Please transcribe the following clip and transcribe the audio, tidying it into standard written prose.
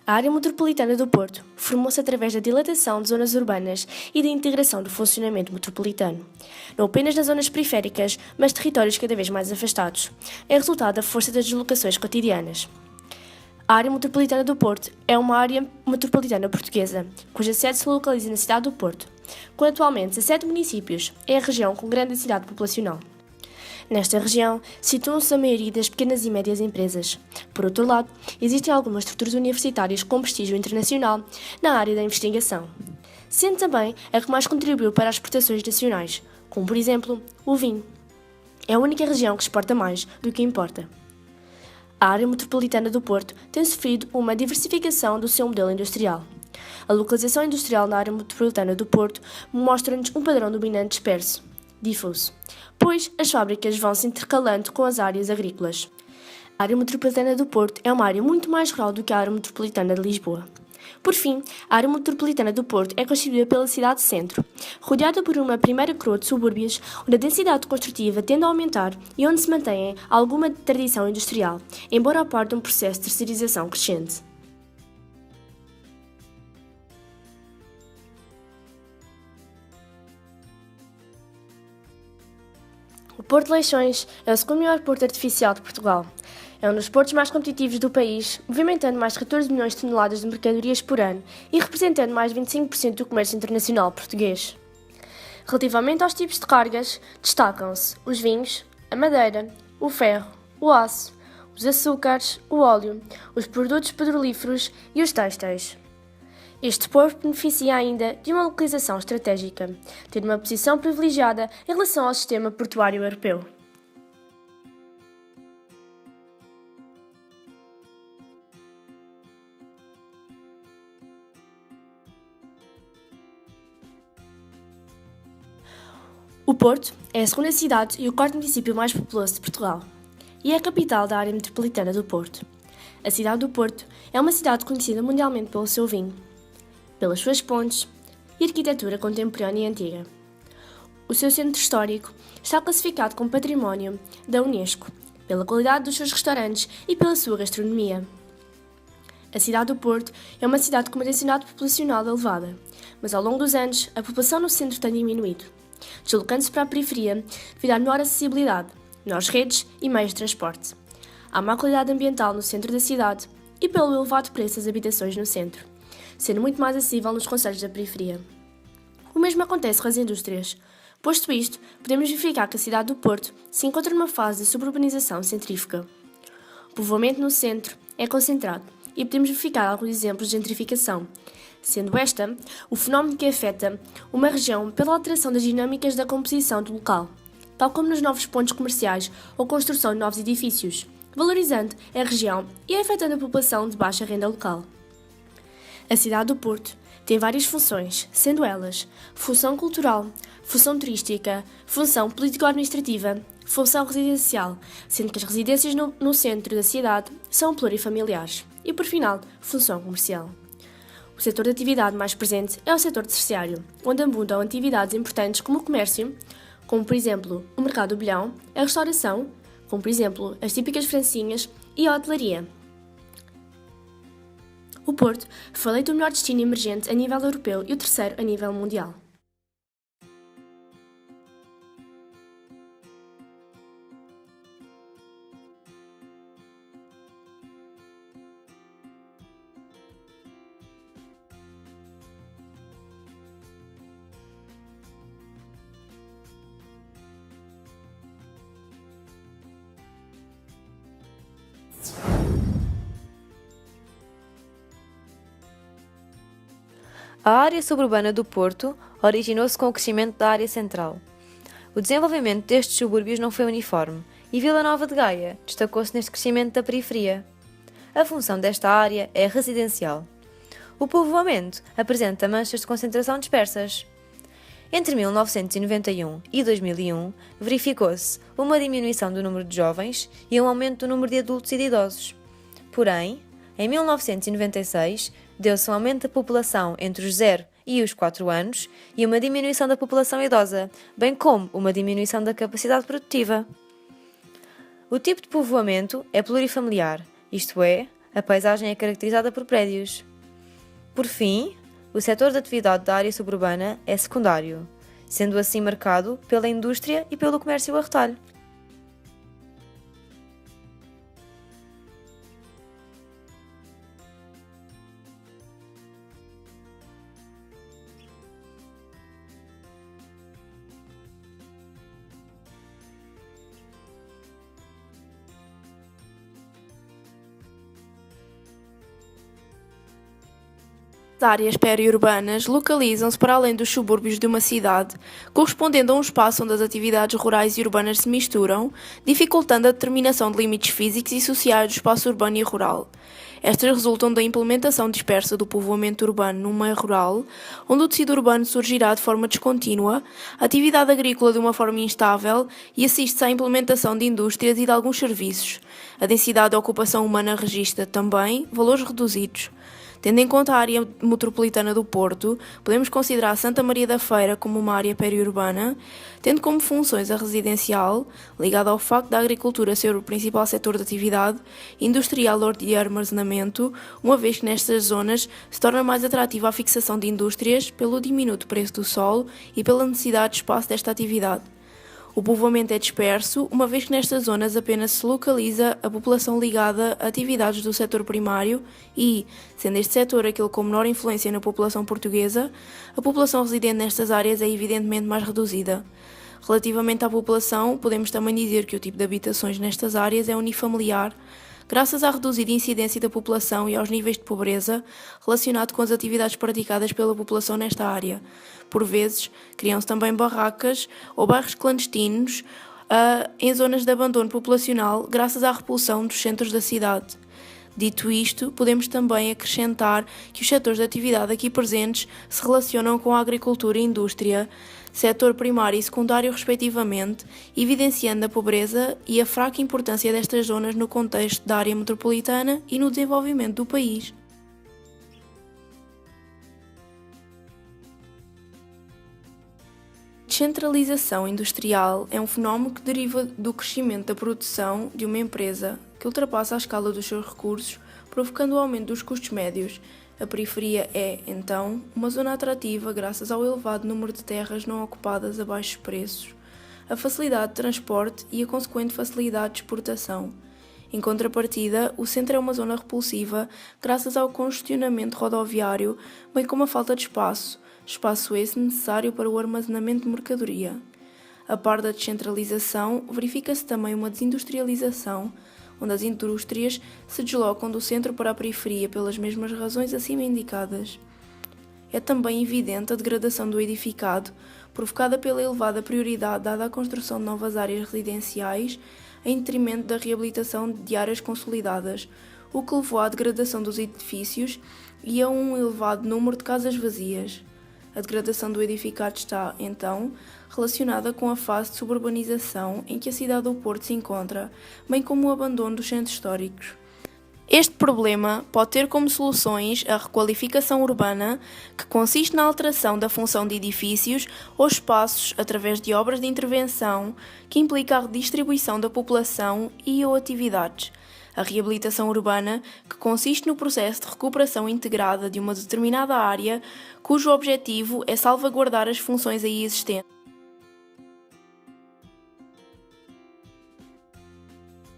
A área metropolitana do Porto formou-se através da dilatação de zonas urbanas e da integração do funcionamento metropolitano, não apenas nas zonas periféricas, mas territórios cada vez mais afastados. É resultado da força das deslocações cotidianas. A área metropolitana do Porto é uma área metropolitana portuguesa, cuja sede se localiza na cidade do Porto. Com atualmente 17 municípios, é a região com grande densidade populacional. Nesta região, situam-se a maioria das pequenas e médias empresas. Por outro lado, existem algumas estruturas universitárias com prestígio internacional na área da investigação, sendo também a que mais contribuiu para as exportações nacionais, como por exemplo, o vinho. É a única região que exporta mais do que importa. A área metropolitana do Porto tem sofrido uma diversificação do seu modelo industrial. A localização industrial na área metropolitana do Porto mostra-nos um padrão dominante disperso, difuso, pois as fábricas vão se intercalando com as áreas agrícolas. A área metropolitana do Porto é uma área muito mais rural do que a área metropolitana de Lisboa. Por fim, a área metropolitana do Porto é constituída pela cidade-centro, rodeada por uma primeira coroa de subúrbios, onde a densidade construtiva tende a aumentar e onde se mantém alguma tradição industrial, embora a par de um processo de terceirização crescente. O Porto de Leixões é o segundo maior porto artificial de Portugal. É um dos portos mais competitivos do país, movimentando mais de 14 milhões de toneladas de mercadorias por ano e representando mais de 25% do comércio internacional português. Relativamente aos tipos de cargas, destacam-se os vinhos, a madeira, o ferro, o aço, os açúcares, o óleo, os produtos petrolíferos e os têxteis. Este porto beneficia ainda de uma localização estratégica, tendo uma posição privilegiada em relação ao sistema portuário europeu. O Porto é a segunda cidade e o quarto município mais populoso de Portugal, e é a capital da área metropolitana do Porto. A cidade do Porto é uma cidade conhecida mundialmente pelo seu vinho, pelas suas pontes e arquitetura contemporânea e antiga. O seu centro histórico está classificado como património da Unesco, pela qualidade dos seus restaurantes e pela sua gastronomia. A cidade do Porto é uma cidade com uma densidade populacional elevada, mas ao longo dos anos a população no centro tem diminuído, deslocando-se para a periferia devido à menor acessibilidade, menores redes e meios de transporte. Há má qualidade ambiental no centro da cidade e pelo elevado preço das habitações no centro, sendo muito mais acessível nos concelhos da periferia. O mesmo acontece com as indústrias. Posto isto, podemos verificar que a cidade do Porto se encontra numa fase de suburbanização centrífuga. O povoamento no centro é concentrado e podemos verificar alguns exemplos de gentrificação, sendo esta o fenómeno que afeta uma região pela alteração das dinâmicas da composição do local, tal como nos novos pontos comerciais ou construção de novos edifícios, valorizando a região e afetando a população de baixa renda local. A cidade do Porto tem várias funções, sendo elas função cultural, função turística, função político-administrativa, função residencial, sendo que as residências no centro da cidade são plurifamiliares, e por final, função comercial. O setor de atividade mais presente é o setor terciário, onde abundam atividades importantes como o comércio, como por exemplo o mercado do bilhão, a restauração, como por exemplo as típicas francinhas e a hotelaria. O Porto foi eleito o melhor destino emergente a nível europeu e o terceiro a nível mundial. A área suburbana do Porto originou-se com o crescimento da área central. O desenvolvimento destes subúrbios não foi uniforme e Vila Nova de Gaia destacou-se neste crescimento da periferia. A função desta área é residencial. O povoamento apresenta manchas de concentração dispersas. Entre 1991 e 2001, verificou-se uma diminuição do número de jovens e um aumento do número de adultos e de idosos. Porém, em 1996, deu-se um aumento da população entre os 0 e os 4 anos e uma diminuição da população idosa, bem como uma diminuição da capacidade produtiva. O tipo de povoamento é plurifamiliar, isto é, A paisagem é caracterizada por prédios. Por fim, o setor de atividade da área suburbana é secundário, sendo assim marcado pela indústria e pelo comércio a retalho. As áreas periurbanas localizam-se para além dos subúrbios de uma cidade, correspondendo a um espaço onde as atividades rurais e urbanas se misturam, dificultando a determinação de limites físicos e sociais do espaço urbano e rural. Estas resultam da implementação dispersa do povoamento urbano no meio rural, onde o tecido urbano surgirá de forma descontínua, a atividade agrícola de uma forma instável e assiste-se à implementação de indústrias e de alguns serviços. A densidade de ocupação humana registra também valores reduzidos. Tendo em conta a área metropolitana do Porto, podemos considerar Santa Maria da Feira como uma área periurbana, tendo como funções a residencial, ligada ao facto da agricultura ser o principal setor de atividade, industrial ou de armazenamento, uma vez que nestas zonas se torna mais atrativa a fixação de indústrias pelo diminuto preço do solo e pela necessidade de espaço desta atividade. O povoamento é disperso, uma vez que nestas zonas apenas se localiza a população ligada a atividades do setor primário e, sendo este setor aquele com menor influência na população portuguesa, a população residente nestas áreas é evidentemente mais reduzida. Relativamente à população, podemos também dizer que o tipo de habitações nestas áreas é unifamiliar, graças à reduzida incidência da população e aos níveis de pobreza relacionado com as atividades praticadas pela população nesta área. Por vezes, criam-se também barracas ou bairros clandestinos em zonas de abandono populacional graças à repulsão dos centros da cidade. Dito isto, podemos também acrescentar que os setores de atividade aqui presentes se relacionam com a agricultura e indústria, setor primário e secundário respectivamente, evidenciando a pobreza e a fraca importância destas zonas no contexto da área metropolitana e no desenvolvimento do país. Descentralização industrial é um fenómeno que deriva do crescimento da produção de uma empresa, que ultrapassa a escala dos seus recursos, provocando o aumento dos custos médios. A periferia é, então, uma zona atrativa graças ao elevado número de terras não ocupadas a baixos preços, a facilidade de transporte e a consequente facilidade de exportação. Em contrapartida, o centro é uma zona repulsiva graças ao congestionamento rodoviário, bem como a falta de espaço esse necessário para o armazenamento de mercadoria. A par da descentralização, verifica-se também uma desindustrialização, onde as indústrias se deslocam do centro para a periferia pelas mesmas razões acima indicadas. É também evidente a degradação do edificado, provocada pela elevada prioridade dada à construção de novas áreas residenciais, em detrimento da reabilitação de áreas consolidadas, o que levou à degradação dos edifícios e a um elevado número de casas vazias. A degradação do edificado está, então, relacionada com a fase de suburbanização em que a cidade do Porto se encontra, bem como o abandono dos centros históricos. Este problema pode ter como soluções a requalificação urbana, que consiste na alteração da função de edifícios ou espaços através de obras de intervenção, que implica a redistribuição da população e/ou atividades. A reabilitação urbana, que consiste no processo de recuperação integrada de uma determinada área, cujo objetivo é salvaguardar as funções aí existentes.